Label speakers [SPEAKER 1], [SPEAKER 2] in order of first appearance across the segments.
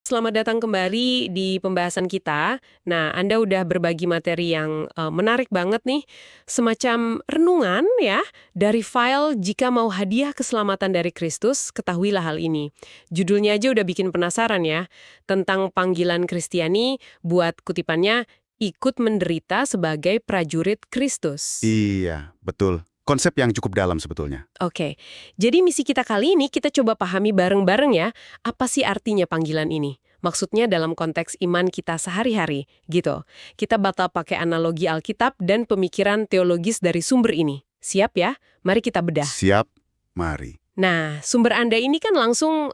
[SPEAKER 1] Selamat datang kembali di pembahasan kita. Nah, Anda udah berbagi materi yang menarik banget nih. Semacam renungan ya, dari file Jika Mau Hadiah Keselamatan dari Kristus, ketahuilah hal ini. Judulnya aja udah bikin penasaran ya, tentang panggilan Kristiani buat kutipannya, ikut menderita sebagai prajurit Kristus.
[SPEAKER 2] Iya, betul. Konsep yang cukup dalam sebetulnya.
[SPEAKER 1] Oke, jadi misi kita kali ini kita coba pahami bareng-bareng ya, apa sih artinya panggilan ini? Maksudnya dalam konteks iman kita sehari-hari, gitu. Kita bakal pakai analogi Alkitab dan pemikiran teologis dari sumber ini. Siap ya? Mari kita bedah.
[SPEAKER 2] Siap, mari.
[SPEAKER 1] Nah, sumber Anda ini kan langsung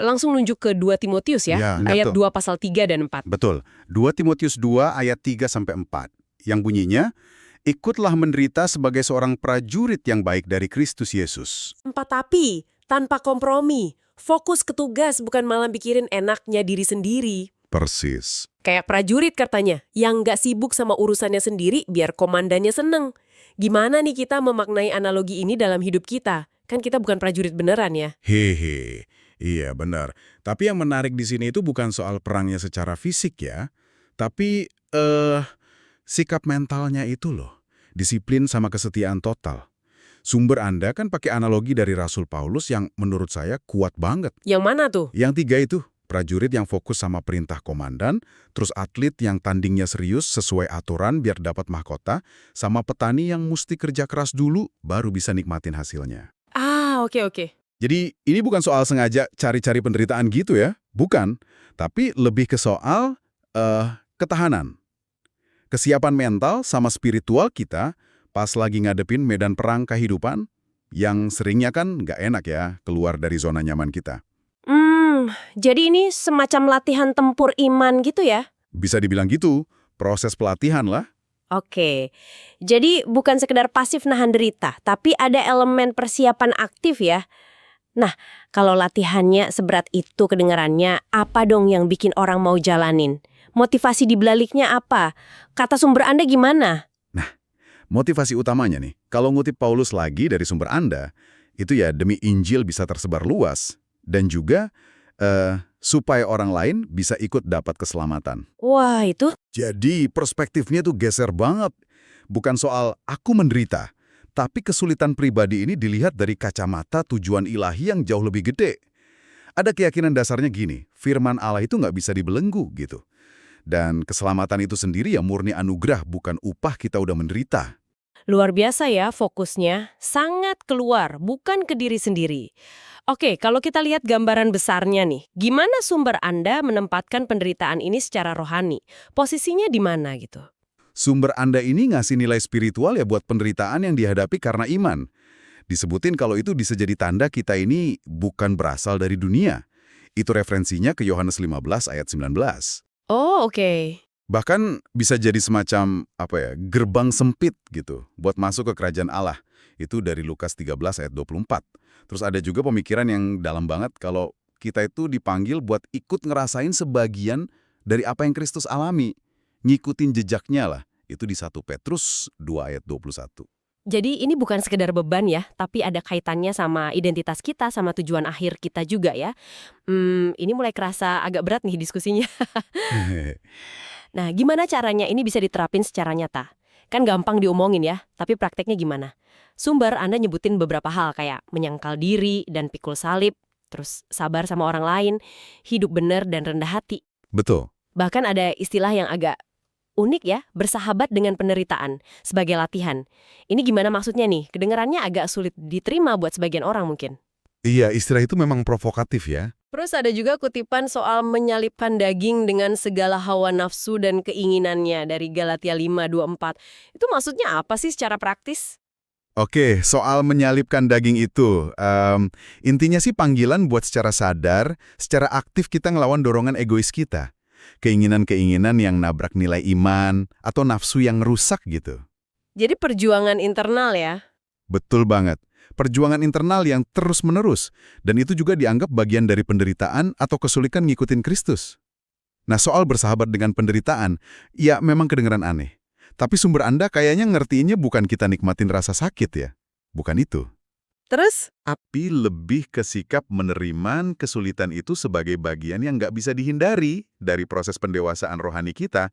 [SPEAKER 1] nunjuk ke 2 Timotius ya,
[SPEAKER 2] Ya,
[SPEAKER 1] ayat
[SPEAKER 2] betul.
[SPEAKER 1] 2 pasal 3 dan 4.
[SPEAKER 2] Betul. 2 Timotius 2 ayat 3-4. Yang bunyinya, ikutlah menderita sebagai seorang prajurit yang baik dari Kristus Yesus.
[SPEAKER 3] Tapi tanpa kompromi, fokus ke tugas bukan malah pikirin enaknya diri sendiri.
[SPEAKER 2] Persis.
[SPEAKER 3] Kayak prajurit katanya, yang nggak sibuk sama urusannya sendiri biar komandannya seneng. Gimana nih kita memaknai analogi ini dalam hidup kita? Kan kita bukan prajurit beneran ya.
[SPEAKER 4] Hehe, iya benar. Tapi yang menarik di sini itu bukan soal perangnya secara fisik ya, tapi sikap mentalnya itu loh. Disiplin sama kesetiaan total. Sumber Anda kan pakai analogi dari Rasul Paulus yang menurut saya kuat banget.
[SPEAKER 3] Yang mana tuh?
[SPEAKER 4] Yang 3 itu, prajurit yang fokus sama perintah komandan, terus atlet yang tandingnya serius sesuai aturan biar dapat mahkota, sama petani yang mesti kerja keras dulu baru bisa nikmatin hasilnya.
[SPEAKER 3] Oke.
[SPEAKER 4] Jadi ini bukan soal sengaja cari-cari penderitaan gitu ya, bukan. Tapi lebih ke soal ketahanan. Kesiapan mental sama spiritual kita pas lagi ngadepin medan perang kehidupan yang seringnya kan nggak enak ya keluar dari zona nyaman kita.
[SPEAKER 3] Jadi ini semacam latihan tempur iman gitu ya?
[SPEAKER 4] Bisa dibilang gitu, proses pelatihan lah.
[SPEAKER 3] Oke, jadi bukan sekedar pasif nahan derita, tapi ada elemen persiapan aktif ya. Nah, kalau latihannya seberat itu kedengarannya, apa dong yang bikin orang mau jalanin? Motivasi di baliknya apa? Kata sumber Anda gimana?
[SPEAKER 4] Motivasi utamanya nih, kalau ngutip Paulus lagi dari sumber Anda, itu ya demi Injil bisa tersebar luas, dan juga supaya orang lain bisa ikut dapat keselamatan.
[SPEAKER 3] Wah, itu
[SPEAKER 4] Jadi perspektifnya tuh geser banget. Bukan soal aku menderita, tapi kesulitan pribadi ini dilihat dari kacamata tujuan ilahi yang jauh lebih gede. Ada keyakinan dasarnya gini, firman Allah itu nggak bisa dibelenggu gitu. Dan keselamatan itu sendiri ya murni anugerah, bukan upah kita udah menderita.
[SPEAKER 3] luar biasa ya fokusnya. Sangat keluar, bukan ke diri sendiri. Oke, kalau kita lihat gambaran besarnya nih, gimana sumber Anda menempatkan penderitaan ini secara rohani? Posisinya di mana gitu?
[SPEAKER 4] Sumber Anda ini ngasih nilai spiritual ya buat penderitaan yang dihadapi karena iman. Disebutin kalau itu bisa jadi tanda kita ini bukan berasal dari dunia. Itu referensinya ke Yohanes 15 ayat 19.
[SPEAKER 3] Oh, oke.
[SPEAKER 4] Bahkan bisa jadi semacam gerbang sempit gitu buat masuk ke kerajaan Allah. Itu dari Lukas 13 ayat 24. Terus ada juga pemikiran yang dalam banget kalau kita itu dipanggil buat ikut ngerasain sebagian dari apa yang Kristus alami. Ngikutin jejaknya lah. Itu di 1 Petrus 2 ayat 21.
[SPEAKER 3] Jadi ini bukan sekedar beban ya, tapi ada kaitannya sama identitas kita, sama tujuan akhir kita juga ya. Ini mulai kerasa agak berat nih diskusinya. Nah, gimana caranya ini bisa diterapin secara nyata? Kan gampang diomongin ya, tapi prakteknya gimana? Sumber Anda nyebutin beberapa hal kayak menyangkal diri dan pikul salib, terus sabar sama orang lain, hidup benar dan rendah hati.
[SPEAKER 4] Betul.
[SPEAKER 3] Bahkan ada istilah yang agak unik ya, bersahabat dengan penderitaan sebagai latihan. Ini gimana maksudnya nih? Kedengarannya agak sulit diterima buat sebagian orang mungkin.
[SPEAKER 4] Iya, istilah itu memang provokatif ya.
[SPEAKER 1] Terus ada juga kutipan soal menyalipkan daging dengan segala hawa nafsu dan keinginannya dari Galatia 5:24. Itu maksudnya apa sih secara praktis?
[SPEAKER 4] Oke, soal menyalipkan daging itu, intinya sih panggilan buat secara sadar, secara aktif kita ngelawan dorongan egois kita. Keinginan-keinginan yang nabrak nilai iman, atau nafsu yang rusak gitu.
[SPEAKER 1] Jadi perjuangan internal ya?
[SPEAKER 4] Betul banget. Perjuangan internal yang terus-menerus, dan itu juga dianggap bagian dari penderitaan atau kesulitan ngikutin Kristus. Nah, soal bersahabat dengan penderitaan, ya memang kedengeran aneh. Tapi sumber Anda kayaknya ngertiinnya bukan kita nikmatin rasa sakit ya. Bukan itu.
[SPEAKER 1] Terus?
[SPEAKER 4] Tapi lebih ke sikap menerima kesulitan itu sebagai bagian yang nggak bisa dihindari dari proses pendewasaan rohani kita.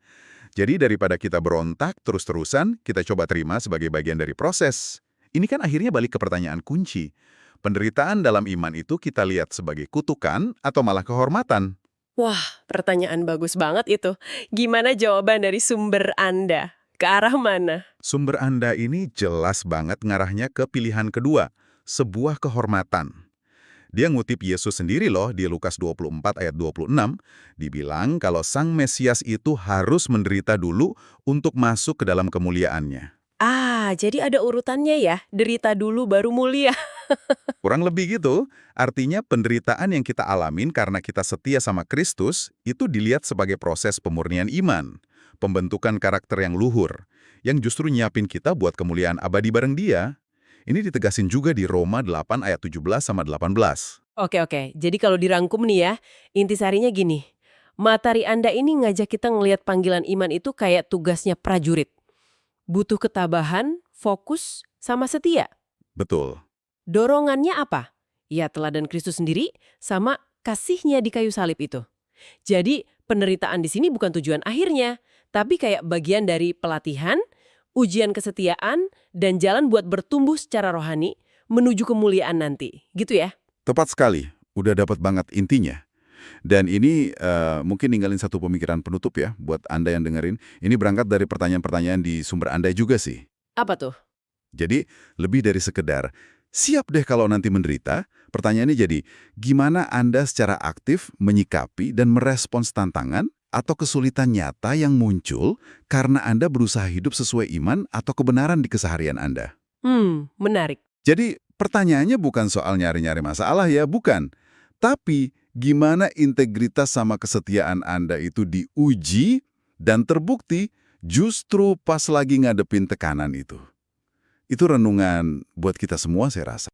[SPEAKER 4] Jadi daripada kita berontak terus-terusan, kita coba terima sebagai bagian dari proses. Ini kan akhirnya balik ke pertanyaan kunci. Penderitaan dalam iman itu kita lihat sebagai kutukan atau malah kehormatan?
[SPEAKER 1] Wah, pertanyaan bagus banget itu. Gimana jawaban dari sumber Anda? Ke arah mana?
[SPEAKER 4] Sumber Anda ini jelas banget ngarahnya ke pilihan kedua, sebuah kehormatan. Dia ngutip Yesus sendiri loh di Lukas 24 ayat 26, dibilang kalau Sang Mesias itu harus menderita dulu untuk masuk ke dalam kemuliaannya.
[SPEAKER 1] Ah, jadi ada urutannya ya? Derita dulu baru mulia.
[SPEAKER 4] Kurang lebih gitu, artinya penderitaan yang kita alamin karena kita setia sama Kristus itu dilihat sebagai proses pemurnian iman, pembentukan karakter yang luhur, yang justru nyiapin kita buat kemuliaan abadi bareng Dia. Ini ditegasin juga di Roma 8 ayat 17 sama 18.
[SPEAKER 1] Oke. Jadi kalau dirangkum nih ya, intisarinya gini. Materi Anda ini ngajak kita ngelihat panggilan iman itu kayak tugasnya prajurit. Butuh ketabahan, fokus, sama setia.
[SPEAKER 4] Betul.
[SPEAKER 1] Dorongannya apa? Ya teladan Kristus sendiri sama kasihnya di kayu salib itu. Jadi penderitaan di sini bukan tujuan akhirnya, tapi kayak bagian dari pelatihan, ujian kesetiaan, dan jalan buat bertumbuh secara rohani menuju kemuliaan nanti. Gitu ya?
[SPEAKER 4] Tepat sekali, udah dapat banget intinya. Dan ini mungkin ninggalin satu pemikiran penutup ya, buat Anda yang dengerin. Ini berangkat dari pertanyaan-pertanyaan di sumber Anda juga sih.
[SPEAKER 1] Apa tuh?
[SPEAKER 4] Jadi, lebih dari sekedar, siap deh kalau nanti menderita, pertanyaannya jadi, gimana Anda secara aktif menyikapi dan merespons tantangan atau kesulitan nyata yang muncul karena Anda berusaha hidup sesuai iman atau kebenaran di keseharian Anda?
[SPEAKER 1] Menarik.
[SPEAKER 4] Jadi, pertanyaannya bukan soal nyari-nyari masalah ya, bukan. Tapi, gimana integritas sama kesetiaan Anda itu diuji dan terbukti justru pas lagi ngadepin tekanan itu. Itu renungan buat kita semua saya rasa.